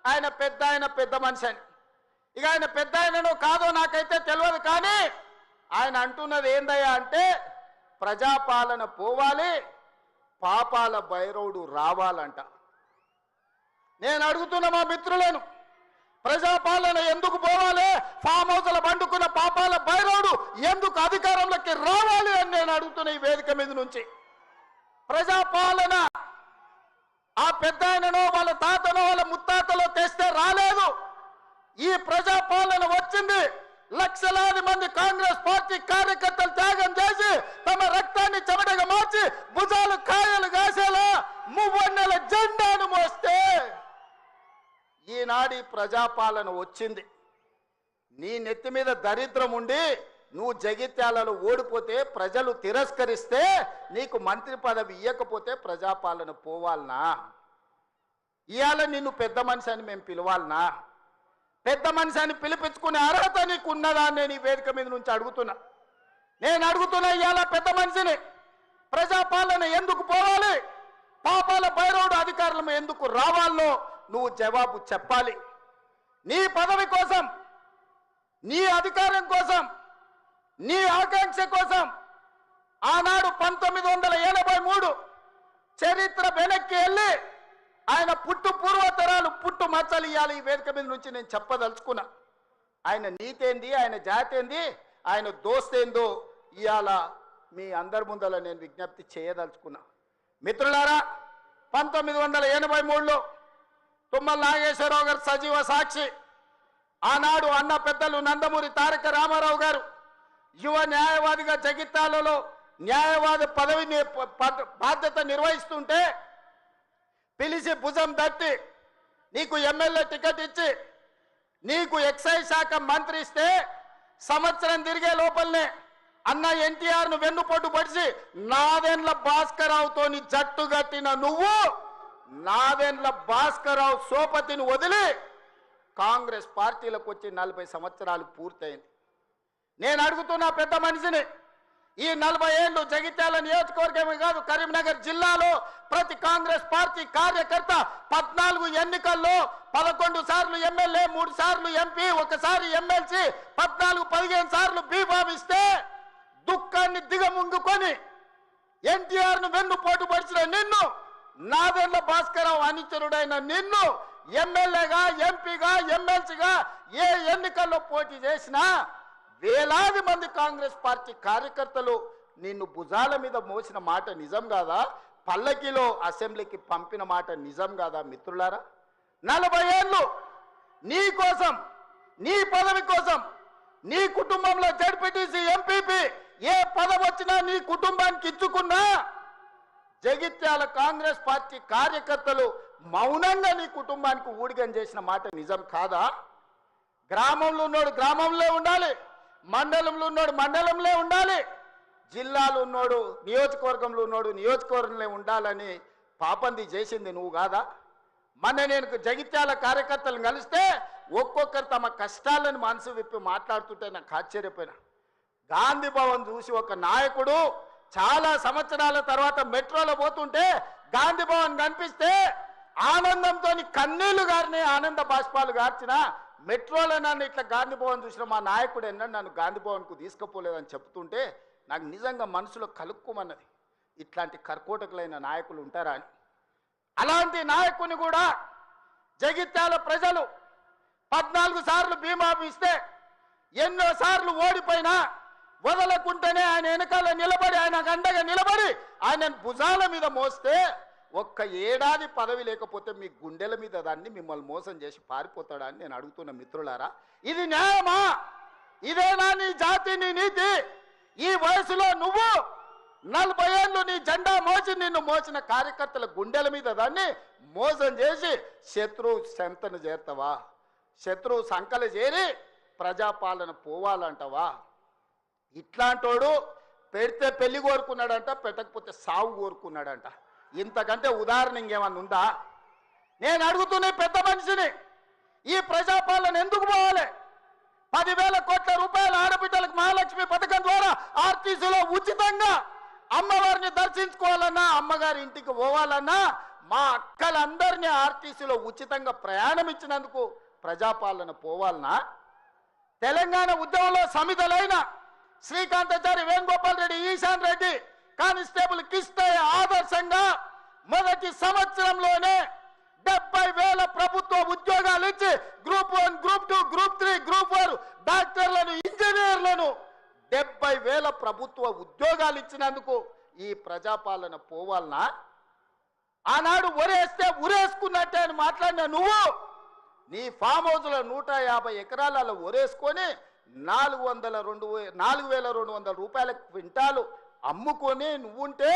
ఆయన పెద్ద మనిషి అని. ఇక ఆయన పెద్ద ఆయనను కాదో నాకైతే తెలియదు, కానీ ఆయన అంటున్నది ఏందయ్యా అంటే ప్రజాపాలన పోవాలి, పాపాల భైరవుడు రావాలంట. నేను అడుగుతున్న మా మిత్రులను, ప్రజాపాలన ఎందుకు పోవాలి? ఫామ్ హౌస్ల పండుకున్న పాపాల భైరవుడు ఎందుకు అధికారంలోకి రావాలి అని నేను అడుగుతున్న ఈ వేదిక మీద నుంచి. ప్రజాపాలన ఆ పెద్ద ఆయననో వాళ్ళ తాతనో వాళ్ళ ముత్తాతలో తెస్తే రాలేదు. ఈ ప్రజాపాలన వచ్చింది లక్షలాది మంది కాంగ్రెస్ పార్టీ కార్యకర్తలు త్యాగం చేసి తమ రక్తాన్ని చెమటగా మార్చి భుజాలు కాయలు కాసేలా మువ్వన్నెల జెండాను మోస్తే ఈనాడు ప్రజాపాలన వచ్చింది. నీ నెత్తి మీద దరిద్రం ఉండి నువ్వు జగిత్యాలలో ఓడిపోతే, ప్రజలు తిరస్కరిస్తే, నీకు మంత్రి పదవి ఇవ్వకపోతే ప్రజాపాలన పోవాలనా? ఇవాళ నిన్ను పెద్ద మనిషి అని మేము పిలవాలనా? పెద్ద మనిషి అని పిలిపించుకునే అర్హత నీకు ఉన్నదా అని నేను ఈ వేదిక మీద నుంచి అడుగుతున్నా. నేను అడుగుతున్నా, ఇవాళ పెద్ద మనిషిని ప్రజాపాలన ఎందుకు పోవాలి, పాపాల భైరవుడు అధికారులు ఎందుకు రావాలో నువ్వు జవాబు చెప్పాలి. నీ పదవి కోసం, నీ అధికారం కోసం, నీ ఆకాంక్ష కోసం ఆనాడు 1983 చరిత్ర వెనక్కి వెళ్ళి ఆయన పుట్టు పూర్వతరాలు పుట్టు మచ్చలు ఇవ్వాలి. ఈ వేదిక మీద నుంచి నేను చెప్పదలుచుకున్నా. ఆయన నీతేంది, ఆయన జాతేంది, ఆయన దోస్తేందో ఇవాళ మీ అందరి ముందర నేను విజ్ఞప్తి చేయదలుచుకున్నా. మిత్రులారా, 1983లో తుమ్మల నాగేశ్వరరావు గారు సజీవ సాక్షి. ఆనాడు అన్న పెద్దలు నందమూరి తారక రామారావు గారు యువ న్యాయవాదిగా జగిత్యాలలో న్యాయవాది పదవిని బాధ్యత నిర్వహిస్తుంటే పిలిచి భుజం తట్టి నీకు ఎమ్మెల్యే టికెట్ ఇచ్చి నీకు ఎక్సైజ్ శాఖ మంత్రి ఇస్తే సంవత్సరం తిరిగే లోపలనే అన్న ఎన్టీఆర్ను వెన్నుపోటు పడిచి నాదెండ్ల భాస్కరరావుతోని జట్టు కట్టిన నువ్వు నాదెండ్ల భాస్కరరావు సోపతిని వదిలి కాంగ్రెస్ పార్టీలకు వచ్చి 40 సంవత్సరాలు పూర్తయింది. నేను అడుగుతున్నా పెద్ద మనిషిని, ఈ 40 ఏళ్ళు జగిత్యాల నియోజకవర్గమే కాదు కరీంనగర్ జిల్లాలో ప్రతి కాంగ్రెస్ పార్టీ కార్యకర్త 14 ఎన్నికల్లో 11 సార్లు ఎమ్మెల్యే, 3 సార్లు ఎంపీ, 1 సారి ఎమ్మెల్సీ, 14-15 సార్లు బీభావిస్తే దుఃఖాన్ని దిగముంగుకొని ఎన్టీఆర్ను వెన్నుపోటు పడిచిన నిన్ను, నాదెండ్ల భాస్కరరావు అనుచరుడైన నిన్ను ఎమ్మెల్యేగా, ఎంపీగా, ఎమ్మెల్సీగా ఏ ఎన్నికల్లో పోటీ చేసినా వేలాది మంది కాంగ్రెస్ పార్టీ కార్యకర్తలు నిన్ను భుజాల మీద మోసిన మాట నిజం కాదా? పల్లకిలో అసెంబ్లీకి పంపిన మాట నిజం కాదా? మిత్రులారా, 40 ఏళ్ళు నీ కోసం, నీ పదవి కోసం, నీ కుటుంబంలో జడ్పీటీసీ, ఎంపీపీ ఏ పదవి వచ్చినా నీ కుటుంబానికి ఇచ్చుకున్నా జగిత్యాల కాంగ్రెస్ పార్టీ కార్యకర్తలు మౌనంగా నీ కుటుంబానికి ఊడిగం చేసిన మాట నిజం కాదా? గ్రామంలో ఉన్నోడు గ్రామంలో ఉండాలి, మండలంలో ఉన్నోడు మండలంలో ఉండాలి, జిల్లాలో ఉన్నోడు నియోజకవర్గంలో ఉన్నోడు నియోజకవర్గంలో ఉండాలని పాపంది చేసింది నువ్వు కాదా? మొన్న నేను జగిత్యాల కార్యకర్తలను కలిస్తే ఒక్కొక్కరు తమ కష్టాలను మనసు విప్పి మాట్లాడుతుంటే నాకు ఆశ్చర్యపోయినా. గాంధీ భవన్ చూసి ఒక నాయకుడు చాలా సంవత్సరాల తర్వాత మెట్రోలో పోతుంటే గాంధీ భవన్ కనిపిస్తే ఆనందంతో కన్నీళ్లు గారిని ఆనంద బాష్పాలు గార్చిన మెట్రోలో నన్ను ఇట్లా గాంధీ భవన్ చూసిన మా నాయకుడు ఎన్నడూ నన్ను గాంధీ భవన్కు తీసుకుపోలేదని చెప్తుంటే నాకు నిజంగా మనసులో కలుక్కుమన్నది. ఇట్లాంటి కర్కోటకులైన నాయకులు ఉంటారా అని. అలాంటి నాయకుని కూడా జగిత్యాల ప్రజలు 14 సార్లు బీమా ఇస్తే ఎన్నో సార్లు ఓడిపోయినా వదలకుంటేనే ఆయన వెనకాల నిలబడి, ఆయన అండగా నిలబడి ఆయన భుజాల మీద మోస్తే ఒక్క ఏడాది పదవి లేకపోతే మీ గుండెల మీద దాన్ని మిమ్మల్ని మోసం చేసి పారిపోతాడా అని నేను అడుగుతున్న మిత్రులారా, ఇది న్యాయమా? ఇదేనా నీ జాతి, నీ నీతి? ఈ వయసులో నువ్వు 40 ఏళ్ళు నీ జెండా మోసి నిన్ను మోసిన కార్యకర్తల గుండెల మీద దాన్ని మోసం చేసి శత్రువు సంతను చేరుతావా? శత్రువు సంకలు చేరి ప్రజాపాలన పోవాలంటావా? ఇట్లాంటోడు పెడితే పెళ్లి కోరుకున్నాడంట, పెట్టకపోతే సావు కోరుకున్నాడంట. ఇంతకంటే ఉదాహరణ ఇంకేమన్నా ఉందా? నేను అడుగుతున్న పెద్ద మనిషిని, ఈ ప్రజాపాలన ఎందుకు పోవాలి? 10,000 కోట్ల రూపాయల ఆడబిడ్డలకు మహాలక్ష్మి పథకం ద్వారా ఆర్టీసీలో ఉచితంగా అమ్మవారిని దర్శించుకోవాలన్నా, అమ్మగారి ఇంటికి పోవాలన్నా మా అక్కలందరినీ ఆర్టీసీలో ఉచితంగా ప్రయాణం ఇచ్చినందుకు ప్రజాపాలన పోవాలనా? తెలంగాణ ఉద్యమంలో సమితలైన శ్రీకాంతాచారి, వేణుగోపాల్ రెడ్డి, ఈశాన్ రెడ్డి, కానిస్టేబుల్ కిష్టయ్య ఆదర్శంగా మొదటి సంవత్సరంలోనే 70,000 ప్రభుత్వ ఉద్యోగాలు ఇచ్చి గ్రూప్ 1, గ్రూప్ 2, గ్రూప్ 3, గ్రూప్ 4 డాక్టర్లను, ఇంజనీర్లను 70,000 ప్రభుత్వ ఉద్యోగాలు ఇచ్చినందుకు ఈ ప్రజాపాలన పోవాలనా? ఆనాడు ఒరేస్తే ఉరేసుకున్నట్టే అని మాట్లాడిన నువ్వు నీ ఫామ్ హౌస్లో 150 ఎకరాలలో ఒరేసుకొని 4,200 రూపాయల క్వింటాలు అమ్ముకొని నువ్వుంటే,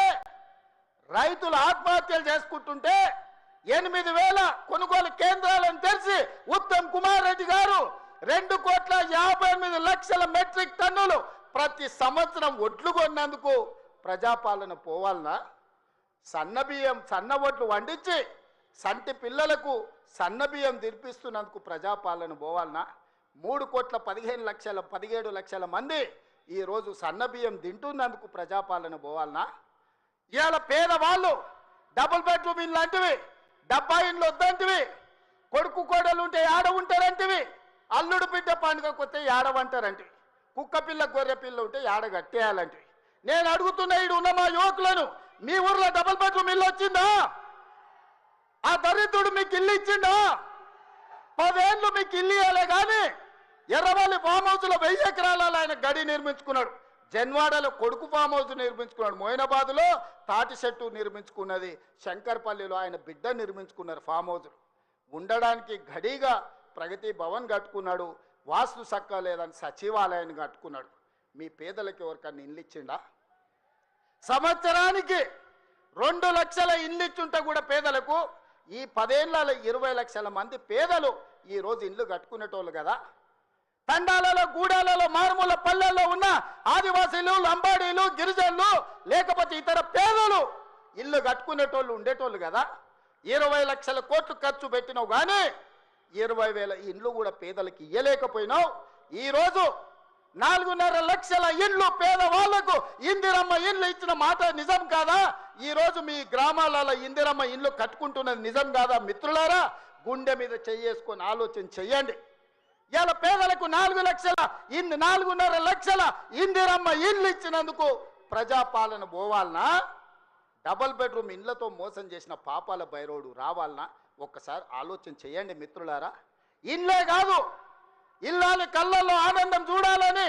రైతులు ఆత్మహత్యలు చేసుకుంటుంటే 8,000 కొనుగోలు కేంద్రాలను తెరిచి ఉత్తమ్ కుమార్ రెడ్డి గారు 2,58,00,000 మెట్రిక్ టన్నులు ప్రతి సంవత్సరం ఒడ్లు కొన్నందుకు ప్రజాపాలన పోవాలనా? సన్నబియ్యం, సన్న ఒడ్లు వండించి సంటి పిల్లలకు సన్నబియ్యం తినిపిస్తున్నందుకు ప్రజాపాలన పోవాలనా? 3,15,00,000 17 లక్షల మంది ఈరోజు సన్నబియ్యం తింటున్నందుకు ప్రజాపాలన పోవాలనా? ఇవాళ పేదవాళ్ళు డబుల్ బెడ్రూమ్ ఇల్లు అంటివి, డబ్బా ఇండ్లు వద్దంటివి, కొడుకు కోడలు ఉంటే ఏడ ఉంటారంటివి, అల్లుడు బిడ్డ పండుగకు వస్తే ఏడవంటారంటివి, కుక్క పిల్ల గొర్రె పిల్ల ఉంటే ఏడ కట్టేయాలంటివి. నేను అడుగుతున్న ఈడు ఉన్న మా యువకులను, మీ ఊర్లో డబుల్ బెడ్రూమ్ ఇల్లు వచ్చిందా? ఆ దరిద్రుడు మీకు ఇల్లు ఇచ్చిందా? 10 ఏళ్ళు మీకు ఇల్లు ఇవ్వలే కానీ ఎర్రవల్లి ఫామ్ హౌస్లో 1000 ఎకరాలలో ఆయన గడి నిర్మించుకున్నాడు. జన్వాడలో కొడుకు ఫామ్ హౌస్ నిర్మించుకున్నాడు. మోయినాబాద్లో తాటి చెట్టు నిర్మించుకున్నది. శంకర్పల్లిలో ఆయన బిడ్డ నిర్మించుకున్నారు ఫామ్ హౌస్. ఉండడానికి గడిగా ప్రగతి భవన్ కట్టుకున్నాడు. వాస్తు సక్క లేదని సచివాలయాన్ని కట్టుకున్నాడు. మీ పేదలకు ఎవరికన్నా ఇల్లు ఇచ్చిండా? సంవత్సరానికి 2 లక్షల ఇల్లు ఇచ్చుంటే కూడా పేదలకు ఈ 10 ఏళ్లలో 20 లక్షల మంది పేదలు ఈరోజు ఇల్లు కట్టుకునేటోళ్ళు కదా. తండాలలో, గూడాలలో, మారుమూల పల్లెల్లో ఉన్న ఆదివాసీలు, లంబాడీలు, గిరిజనులు, లేకపోతే ఇతర పేదలు ఇల్లు కట్టుకునేటోళ్ళు ఉండేటోళ్ళు కదా. 20 లక్షల కోట్లు ఖర్చు పెట్టినావు కానీ 20,000 ఇండ్లు కూడా పేదలకు ఇయ్యలేకపోయినావు. ఈరోజు 4.5 లక్షల ఇండ్లు పేదవాళ్లకు ఇందిరమ్మ ఇండ్లు ఇచ్చిన మాట నిజం కాదా? ఈరోజు మీ గ్రామాలలో ఇందిరమ్మ ఇండ్లు కట్టుకుంటున్నది నిజం కాదా? మిత్రులారా, గుండె మీద చెయ్యేసుకొని ఆలోచన చెయ్యండి. ఇలా పేదలకు 4 లక్షల 4.5 లక్షల ఇందిరమ్మ ఇండ్లు ఇచ్చినందుకు ప్రజాపాలన పోవాలనా? డబుల్ బెడ్రూమ్ ఇండ్లతో మోసం చేసిన పాపాల బైరోడు రావాలనా? ఒక్కసారి ఆలోచన చేయండి మిత్రులారా. ఇండ్లే కాదు, ఇల్లాలి కళ్ళల్లో ఆనందం చూడాలని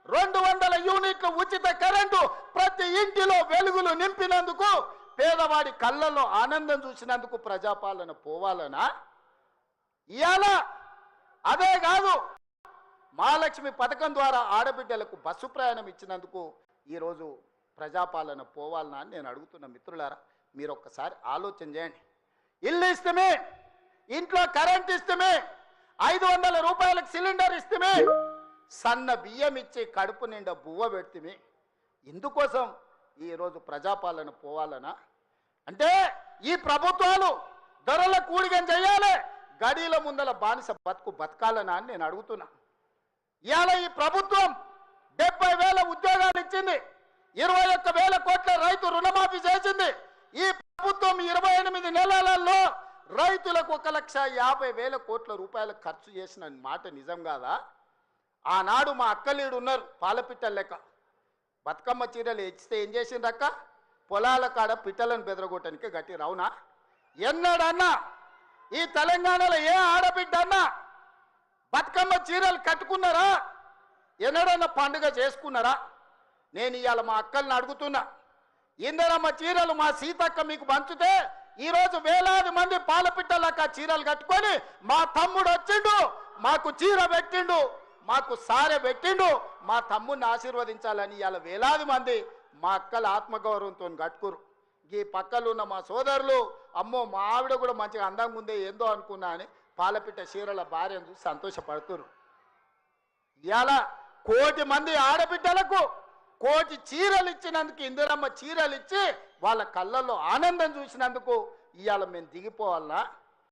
200 యూనిట్ల ఉచిత కరెంటు ప్రతి ఇంటిలో వెలుగులు నింపినందుకు, పేదవాడి కళ్ళల్లో ఆనందం చూసినందుకు ప్రజాపాలన పోవాలనా? ఇవాళ అదే కాదు, మహాలక్ష్మి పథకం ద్వారా ఆడబిడ్డలకు బస్సు ప్రయాణం ఇచ్చినందుకు ఈరోజు ప్రజాపాలన పోవాలనా అని నేను అడుగుతున్న మిత్రులారా. మీరు ఒక్కసారి ఆలోచన చేయండి. ఇల్లు ఇస్తమే, ఇంట్లో కరెంట్ ఇస్తమే, 500 రూపాయలకు సిలిండర్ ఇస్తమే, సన్న బియ్యం ఇచ్చి కడుపు నిండా బువ్వ పెడితే, ఇందుకోసం ఈరోజు ప్రజాపాలన పోవాలనా? అంటే ఈ ప్రభుత్వాలు ధరల కూడిగం చేయాలి, గడిల ముందల బానిస బతుకు బతకాలనా అని నేను అడుగుతున్నా. ఇవాళ ఈ ప్రభుత్వం 70,000 ఉద్యోగాలు ఇచ్చింది, 21,000 కోట్ల రైతు రుణమాఫీ చేసింది. ఈ ప్రభుత్వం 28 నెలలలో రైతులకు 1,50,000 కోట్ల రూపాయలు ఖర్చు చేసిన మాట నిజం కాదా? ఆనాడు మా అక్కలీడు ఉన్నారు, పాలపిట్టల లెక్క బతుకమ్మ చీరలు ఇచ్చితే ఏం చేసిండ్రక్క? పొలాల కాడ పిట్టలను బెదరగొట్టడానికి గట్టి రవునా? ఎన్నడన్నా ఈ తెలంగాణలో ఏ ఆడబిడ్డ అన్నా బతుకమ్మ చీరలు కట్టుకున్నారా? ఎన్నడన్నా పండుగ చేసుకున్నారా? నేను ఇవాళ మా అక్కల్ని అడుగుతున్నా, ఇందరమ్మ చీరలు మా సీతక్క మీకు పంచుతే ఈరోజు వేలాది మంది పాలపిట్టలక్క చీరలు కట్టుకొని మా తమ్ముడు వచ్చిండు, మాకు చీర పెట్టిండు, మాకు సారె పెట్టిండు, మా తమ్ముడిని ఆశీర్వదించాలని ఇవాళ వేలాది మంది మా అక్కల ఆత్మగౌరవంతో కట్టుకురు. ఈ పక్కలు ఉన్న మా సోదరులు, అమ్మో మా ఆవిడ కూడా మంచిగా అందంగా ఉందే ఏందో అనుకున్నా అని పాలపిట్ట చీరల భార్యను చూసి సంతోషపడుతురు. ఇవాళ 1 కోటి మంది ఆడబిడ్డలకు 1 కోటి చీరలు ఇచ్చినందుకు, ఇందిరమ్మ చీరలు ఇచ్చి వాళ్ళ కళ్ళల్లో ఆనందం చూసినందుకు ఇవాళ మేము దిగిపోవాలనా?